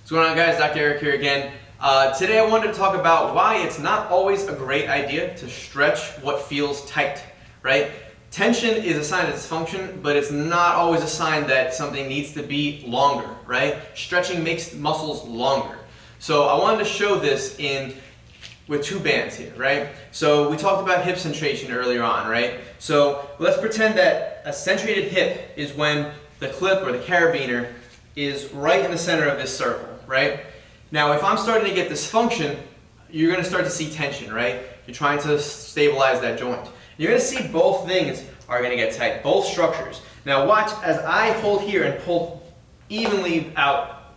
What's going on, guys? Dr. Eric here again. Today I wanted to talk about why it's not always a great idea to stretch what feels tight, right? Tension is a sign of dysfunction, but it's not always a sign that something needs to be longer, right? Stretching makes muscles longer. So I wanted to show this with two bands here, right? So we talked about hip centration earlier on, right? So let's pretend that a centrated hip is when the clip or the carabiner is right in the center of this circle, right? Now, if I'm starting to get dysfunction, you're going to start to see tension, right? You're trying to stabilize that joint. You're going to see both things are going to get tight, both structures. Now watch as I hold here and pull evenly out.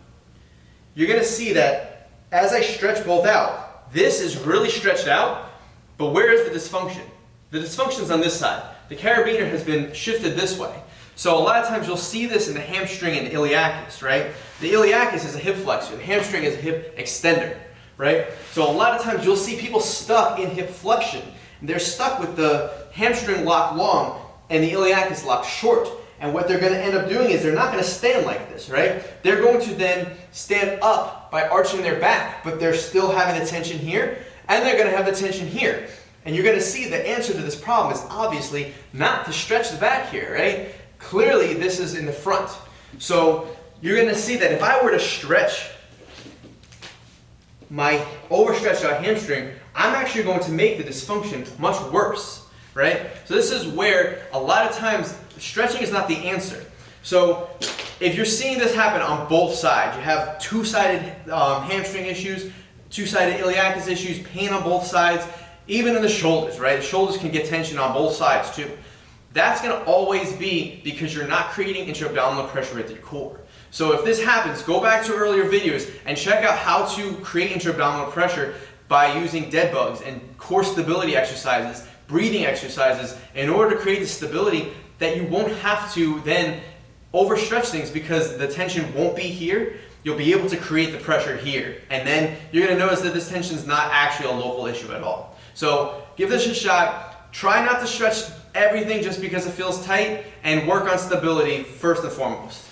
You're going to see that as I stretch both out, this is really stretched out, but where is the dysfunction? The dysfunction is on this side. The carabiner has been shifted this way. So a lot of times you'll see this in the hamstring and iliacus, right? The iliacus is a hip flexor, the hamstring is a hip extender, right? So a lot of times you'll see people stuck in hip flexion. They're stuck with the hamstring locked long and the iliacus locked short. And what they're going to end up doing is they're not going to stand like this, right? They're going to then stand up by arching their back, but they're still having the tension here, and they're going to have the tension here. And you're going to see the answer to this problem is obviously not to stretch the back here, right? Clearly, this is in the front. So you're going to see that if I were to stretch my overstretched out hamstring, I'm actually going to make the dysfunction much worse, right? So this is where a lot of times stretching is not the answer. So if you're seeing this happen on both sides, you have two-sided hamstring issues, two-sided iliacus issues, pain on both sides, even in the shoulders, right? The shoulders can get tension on both sides too. That's going to always be because you're not creating intra-abdominal pressure at your core. So if this happens, go back to earlier videos and check out how to create intra-abdominal pressure by using dead bugs and core stability exercises, breathing exercises, in order to create the stability that you won't have to then overstretch things because the tension won't be here. You'll be able to create the pressure here. And then you're going to notice that this tension is not actually a local issue at all. So give this a shot. Try not to stretch everything just because it feels tight, and work on stability first and foremost.